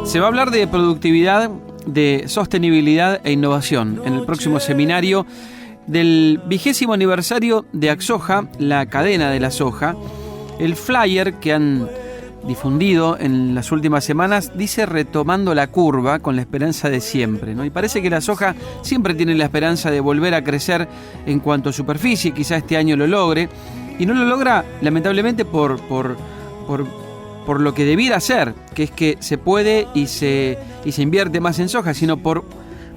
Se va a hablar de productividad, de sostenibilidad e innovación en el próximo seminario del 20º aniversario de Axoja, la cadena de la soja. El flyer que han difundido en las últimas semanas dice retomando la curva con la esperanza de siempre, ¿no? Y parece que la soja siempre tiene la esperanza de volver a crecer en cuanto a superficie, quizá este año lo logre, y no lo logra lamentablemente por lo que debiera ser, que es que se puede y se invierte más en soja, sino por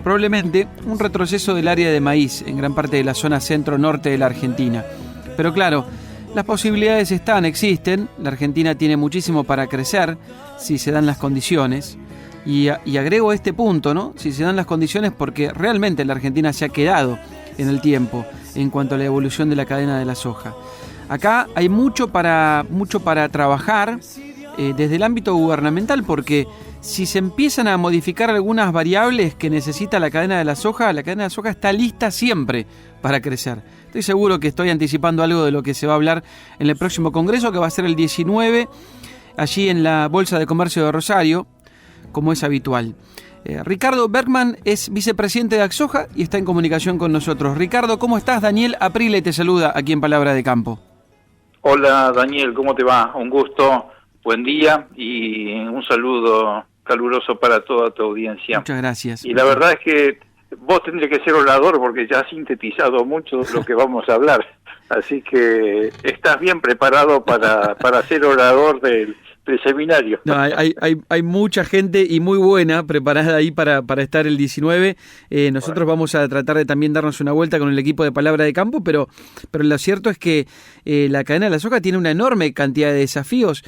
probablemente un retroceso del área de maíz en gran parte de la zona centro-norte de la Argentina. Pero claro, las posibilidades existen, la Argentina tiene muchísimo para crecer si se dan las condiciones, y agrego este punto, ¿no? Si se dan las condiciones, porque realmente la Argentina se ha quedado en el tiempo en cuanto a la evolución de la cadena de la soja. Acá hay mucho para trabajar desde el ámbito gubernamental, porque si se empiezan a modificar algunas variables que necesita la cadena de la soja está lista siempre para crecer. Estoy seguro que estoy anticipando algo de lo que se va a hablar en el próximo congreso, que va a ser el 19, allí en la Bolsa de Comercio de Rosario, como es habitual. Ricardo Bergman es vicepresidente de Axoja y está en comunicación con nosotros. Ricardo, ¿cómo estás? Daniel Aprile te saluda aquí en Palabra de Campo. Hola Daniel, ¿cómo te va? Un gusto, buen día y un saludo caluroso para toda tu audiencia. Muchas gracias. Y la verdad es que vos tendrías que ser orador porque ya has sintetizado mucho lo que vamos a hablar. Así que estás bien preparado para ser orador del seminario. No, hay mucha gente y muy buena preparada ahí para estar el 19. Nosotros vamos a tratar de también darnos una vuelta con el equipo de Palabra de Campo, pero lo cierto es que la cadena de la soja tiene una enorme cantidad de desafíos.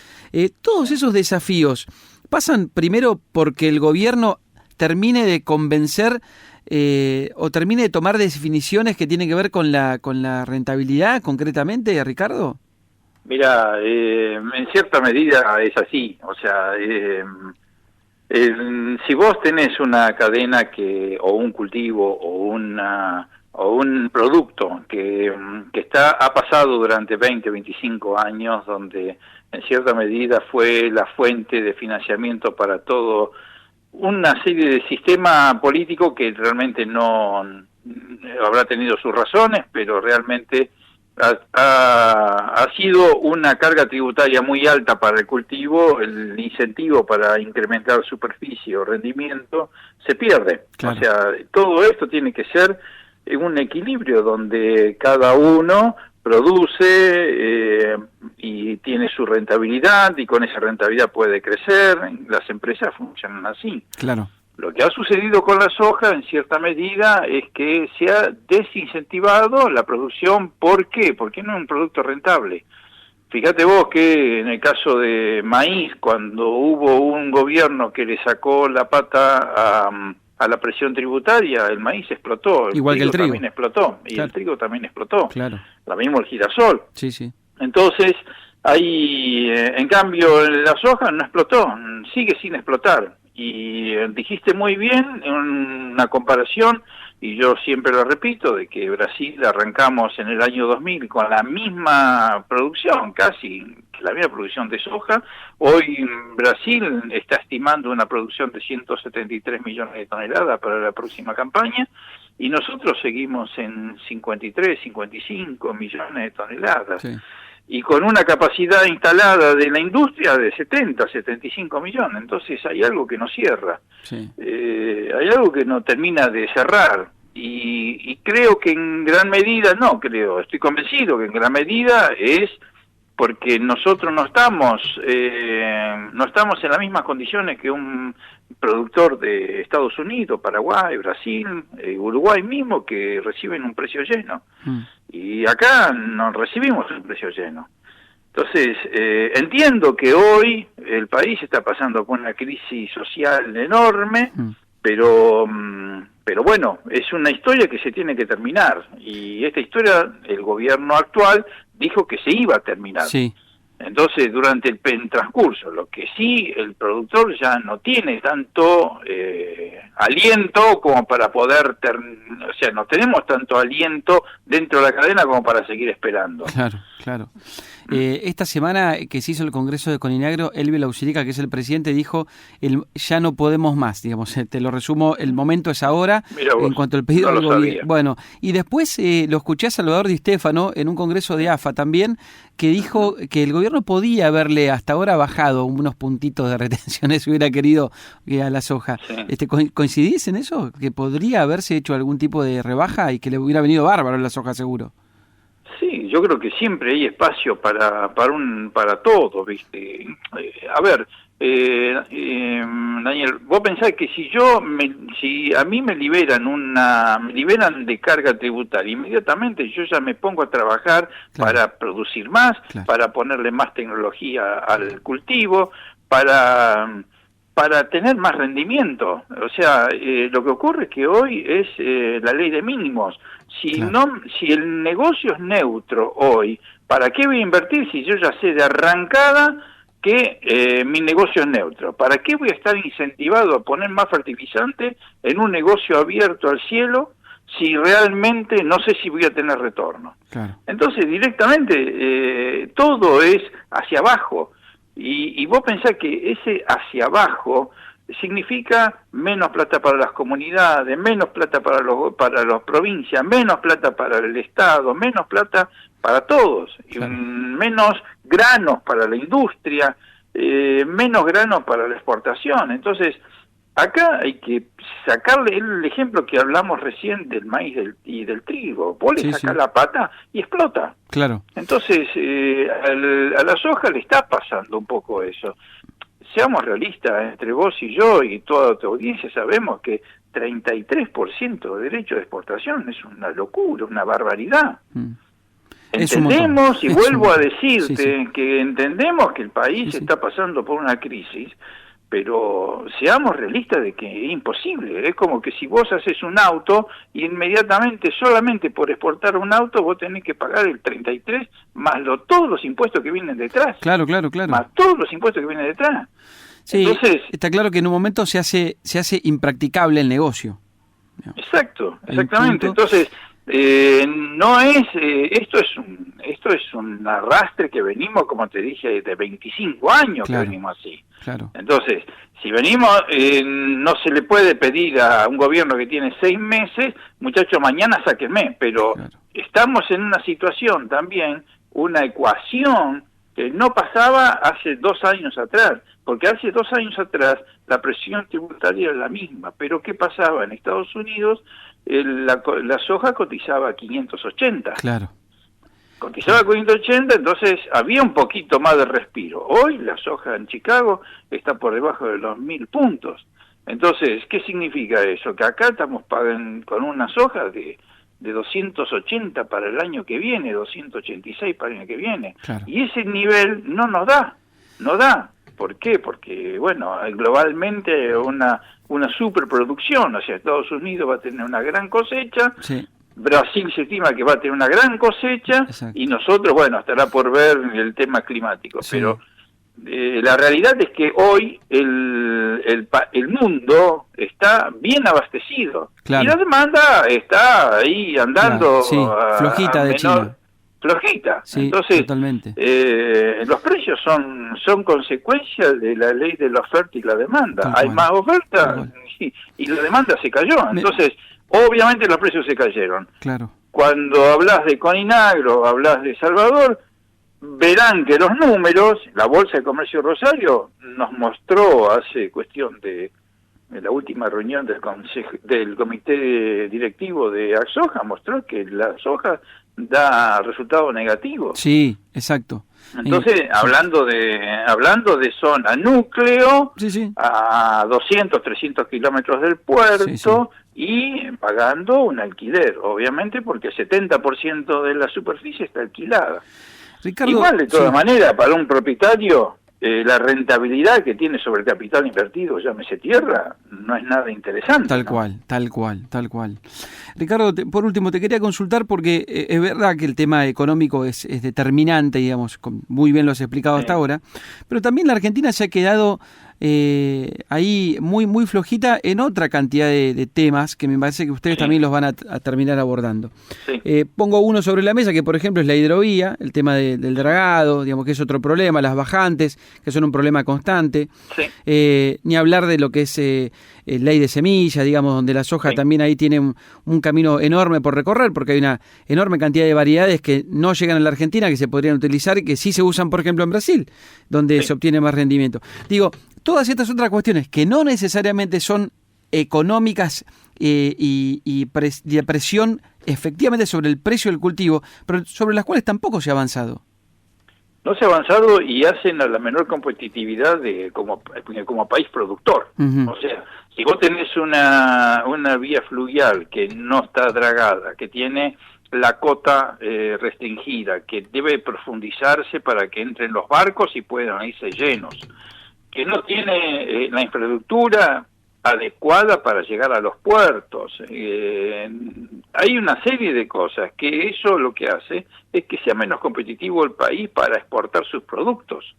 Todos esos desafíos pasan primero porque el gobierno termine de convencer o termine de tomar definiciones que tienen que ver con la rentabilidad concretamente, Ricardo. Mira, en cierta medida es así, o sea, si vos tenés una cadena o un cultivo o un producto que ha pasado durante 20, 25 años, donde en cierta medida fue la fuente de financiamiento para todo una serie de sistema político que realmente no habrá tenido sus razones, pero realmente ha sido una carga tributaria muy alta para el cultivo, el incentivo para incrementar superficie o rendimiento se pierde. Claro. O sea, todo esto tiene que ser en un equilibrio donde cada uno produce y tiene su rentabilidad y con esa rentabilidad puede crecer. Las empresas funcionan así. Claro. Lo que ha sucedido con la soja, en cierta medida, es que se ha desincentivado la producción. ¿Por qué? Porque no es un producto rentable. Fíjate vos que en el caso de maíz, cuando hubo un gobierno que le sacó la pata a la presión tributaria, el maíz explotó. Igual que el trigo. También explotó. Y claro. El trigo también explotó. Claro. Lo mismo el girasol. Sí, sí. Entonces, ahí, en cambio, la soja no explotó, sigue sin explotar. Y dijiste muy bien en una comparación, y yo siempre lo repito, de que Brasil arrancamos en el año 2000 con la misma producción, casi la misma producción de soja. Hoy Brasil está estimando una producción de 173 millones de toneladas para la próxima campaña, y nosotros seguimos en 53, 55 millones de toneladas. Sí. Y con una capacidad instalada de la industria de 70, 75 millones. Entonces hay algo que no cierra. Sí. Hay algo que no termina de cerrar. Y creo que en gran medida, estoy convencido que en gran medida es porque nosotros no estamos en las mismas condiciones que un productor de Estados Unidos, Paraguay, Brasil, Uruguay mismo, que reciben un precio lleno. Y acá no recibimos un precio lleno. Entonces, entiendo que hoy el país está pasando por una crisis social enorme, pero bueno, es una historia que se tiene que terminar. Y esta historia, el gobierno actual dijo que se iba a terminar. Sí. Entonces, durante el transcurso, lo que sí, el productor ya no tiene tanto aliento como para poder, o sea, no tenemos tanto aliento dentro de la cadena como para seguir esperando. Claro, claro. Esta semana que se hizo el Congreso de Coninagro, Elbio Lausilica, que es el presidente, dijo, ya no podemos más, digamos, te lo resumo, el momento es ahora, en cuanto al pedido del gobierno. Bueno, y después lo escuché a Salvador Di Stéfano en un congreso de AFA también, que dijo que el gobierno podía haberle hasta ahora bajado unos puntitos de retenciones si hubiera querido a la soja. Sí. ¿Coincidís en eso? ¿Que podría haberse hecho algún tipo de rebaja y que le hubiera venido bárbaro a la soja seguro? Sí, yo creo que siempre hay espacio para todo, ¿viste? A ver, Daniel, vos pensás que si a mí me liberan de carga tributaria, inmediatamente yo ya me pongo a trabajar para producir más, para ponerle más tecnología al cultivo, para tener más rendimiento. O sea, lo que ocurre es que hoy es la ley de mínimos. Si el negocio es neutro hoy, ¿para qué voy a invertir si yo ya sé de arrancada que mi negocio es neutro? ¿Para qué voy a estar incentivado a poner más fertilizante en un negocio abierto al cielo si realmente no sé si voy a tener retorno? Claro. Entonces, directamente, todo es hacia abajo. Y vos pensás que ese hacia abajo significa menos plata para las comunidades, menos plata para las provincias, menos plata para el Estado, menos plata para todos, claro. Menos granos para la industria, menos granos para la exportación. Entonces, acá hay que sacarle el ejemplo que hablamos recién del maíz y del trigo. Vos le sacás la pata y explota. Claro. Entonces, a la soja le está pasando un poco eso. Seamos realistas, entre vos y yo y toda tu audiencia sabemos que 33% de derecho de exportación es una locura, una barbaridad. Entendemos, y vuelvo a decirte que entendemos que el país está pasando por una crisis, pero seamos realistas de que es imposible. Es como que si vos haces un auto y inmediatamente, solamente por exportar un auto, vos tenés que pagar el 33 más todos los impuestos que vienen detrás. Claro. Más todos los impuestos que vienen detrás. Sí, entonces, está claro que en un momento se hace impracticable el negocio. Exactamente. Entonces, no es esto es un arrastre que venimos, como te dije, de 25 años que venimos así. Claro. Entonces, si venimos, no se le puede pedir a un gobierno que tiene 6 meses, muchachos, mañana sáquenme, pero estamos en una situación también, una ecuación que no pasaba hace 2 años atrás, porque hace 2 años atrás la presión tributaria era la misma, pero ¿qué pasaba? En Estados Unidos la soja cotizaba a 580. Claro. Cotizaba a 580, entonces había un poquito más de respiro. Hoy la soja en Chicago está por debajo de los 1.000 puntos. Entonces, ¿qué significa eso? Que acá estamos pagando con una soja de 280 para el año que viene, 286 para el año que viene. Claro. Y ese nivel no nos da. ¿Por qué? Porque, bueno, globalmente una superproducción, o sea, Estados Unidos va a tener una gran cosecha, Brasil se estima que va a tener una gran cosecha, y nosotros, bueno, estará por ver el tema climático, pero la realidad es que hoy el mundo está bien abastecido, y la demanda está ahí andando flojita de China. Flojita. Entonces, totalmente. Los precios son consecuencia de la ley de la oferta y la demanda. Hay más oferta y la demanda se cayó. Entonces, obviamente los precios se cayeron. Claro. Cuando hablas de Coninagro, hablas de Salvador, verán que los números, la Bolsa de Comercio de Rosario nos mostró hace cuestión de la última reunión del comité directivo de Soja, mostró que la soja da resultado negativo. Sí, exacto. Entonces, hablando de zona núcleo, a 200, 300 kilómetros del puerto, y pagando un alquiler, obviamente, porque el 70% de la superficie está alquilada. Ricardo, igual, de todas maneras, para un propietario, la rentabilidad que tiene sobre el capital invertido, llámese tierra, no es nada interesante. Tal ¿no? cual, tal cual, tal cual. Ricardo, por último, te quería consultar porque es verdad que el tema económico es determinante, digamos, muy bien lo has explicado hasta ahora, pero también la Argentina se ha quedado ahí muy, muy flojita en otra cantidad de temas que me parece que ustedes también los van a terminar abordando. Sí. Pongo uno sobre la mesa que, por ejemplo, es la hidrovía, el tema del dragado, digamos que es otro problema, las bajantes, que son un problema constante. Sí. Ni hablar de lo que es ley de semillas, digamos, donde la soja también ahí tiene un camino enorme por recorrer, porque hay una enorme cantidad de variedades que no llegan a la Argentina, que se podrían utilizar y que sí se usan, por ejemplo, en Brasil, donde se obtiene más rendimiento. Digo, todas estas otras cuestiones que no necesariamente son económicas y de presión efectivamente sobre el precio del cultivo, pero sobre las cuales tampoco se ha avanzado. No se ha avanzado y hacen a la menor competitividad como país productor. O sea, si vos tenés una vía fluvial que no está dragada, que tiene la cota restringida, que debe profundizarse para que entren los barcos y puedan irse llenos, que no tiene la infraestructura adecuada para llegar a los puertos. Hay una serie de cosas que eso lo que hace es que sea menos competitivo el país para exportar sus productos.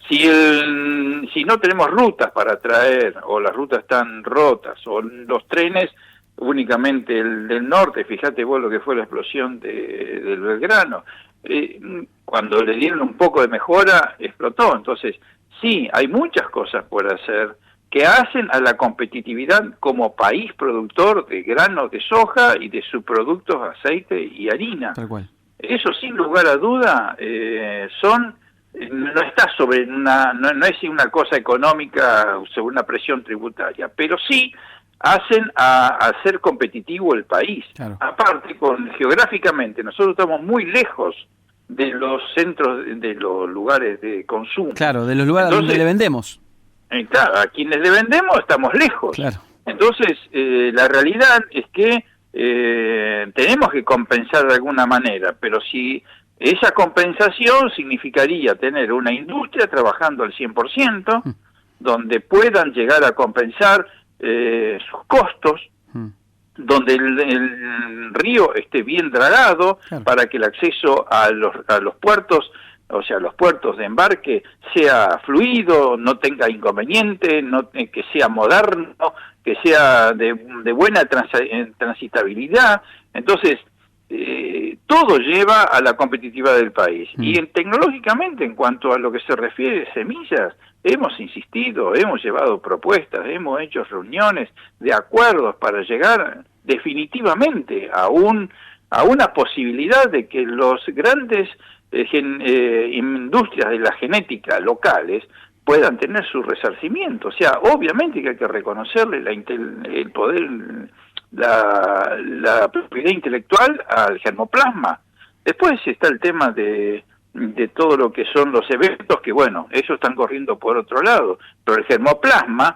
Si no tenemos rutas para traer, o las rutas están rotas, o los trenes únicamente el del norte, fíjate vos lo que fue la explosión del Belgrano, cuando le dieron un poco de mejora, explotó. Entonces, sí, hay muchas cosas por hacer que hacen a la competitividad como país productor de granos de soja y de subproductos, aceite y harina. Tal cual. Eso, sin lugar a duda, no está sobre no es una cosa económica sobre una presión tributaria, pero sí hacen a ser competitivo el país. Claro. Aparte, geográficamente, nosotros estamos muy lejos de los centros, de los lugares de consumo. Claro, de los lugares donde le vendemos. Claro, a quienes le vendemos estamos lejos. Claro. Entonces, la realidad es que tenemos que compensar de alguna manera, pero si esa compensación significaría tener una industria trabajando al 100%, donde puedan llegar a compensar sus costos, donde el río esté bien dragado, claro, para que el acceso a los puertos, o sea, los puertos de embarque, sea fluido, no tenga inconveniente, que sea moderno, que sea de buena transitabilidad. Entonces, todo lleva a la competitividad del país. Y tecnológicamente, en cuanto a lo que se refiere a semillas, hemos insistido, hemos llevado propuestas, hemos hecho reuniones de acuerdos para llegar definitivamente a una posibilidad de que los grandes industrias de la genética locales puedan tener su resarcimiento. O sea, obviamente que hay que reconocerle el poder, la propiedad intelectual al germoplasma. Después está el tema de todo lo que son los eventos, que bueno, ellos están corriendo por otro lado, pero el germoplasma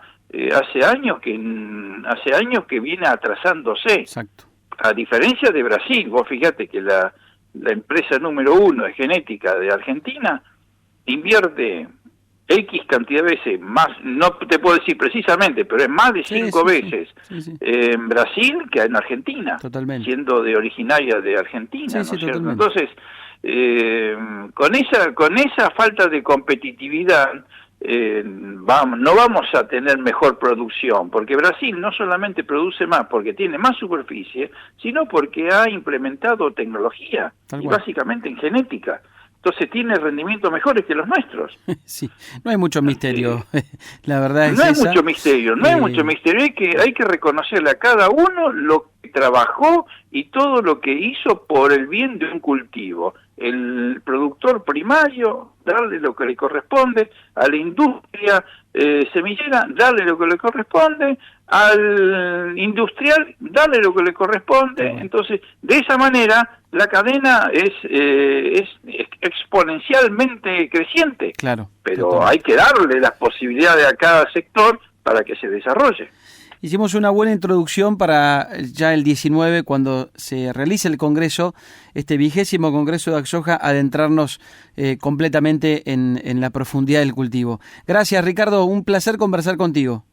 hace años que viene atrasándose. Exacto. A diferencia de Brasil, vos fíjate que la empresa número 1 de genética de Argentina invierte X cantidad de veces más, no te puedo decir precisamente, pero es más de 5 veces en Brasil que en Argentina. Totalmente. Siendo originaria de Argentina, ¿no es cierto? Entonces, con esa falta de competitividad, no vamos a tener mejor producción, porque Brasil no solamente produce más porque tiene más superficie, sino porque ha implementado tecnología, y básicamente en genética. Entonces tiene rendimientos mejores que los nuestros. Sí, no hay mucho misterio, la verdad es no hay mucho misterio, no hay mucho misterio, hay que reconocerle a cada uno lo que trabajó y todo lo que hizo por el bien de un cultivo. El productor primario, darle lo que le corresponde, a la industria semillera, darle lo que le corresponde, al industrial, darle lo que le corresponde. Entonces, de esa manera, la cadena es exponencialmente creciente. Claro. Pero hay que darle las posibilidades a cada sector para que se desarrolle. Hicimos una buena introducción para ya el 19, cuando se realice el Congreso, este 20º Congreso de AgSoja, adentrarnos completamente en la profundidad del cultivo. Gracias, Ricardo, un placer conversar contigo.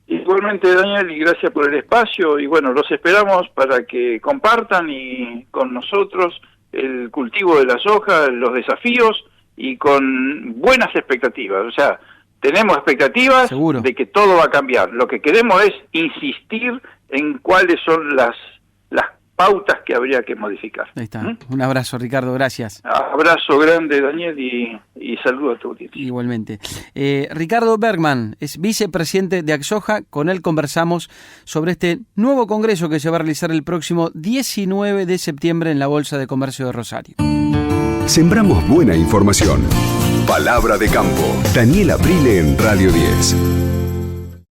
Igualmente, Daniel, y gracias por el espacio, y bueno, los esperamos para que compartan y con nosotros el cultivo de la soja, los desafíos, y con buenas expectativas. O sea, tenemos expectativas Seguro de que todo va a cambiar. Lo que queremos es insistir en cuáles son las pautas que habría que modificar. Ahí está. Un abrazo, Ricardo, gracias. Abrazo grande, Daniel, y saludo a tu audiencia. Igualmente. Ricardo Bergman es vicepresidente de AgSoja. Con él conversamos sobre este nuevo congreso que se va a realizar el próximo 19 de septiembre en la Bolsa de Comercio de Rosario. Sembramos buena información. Palabra de campo. Daniel Aprile en Radio 10.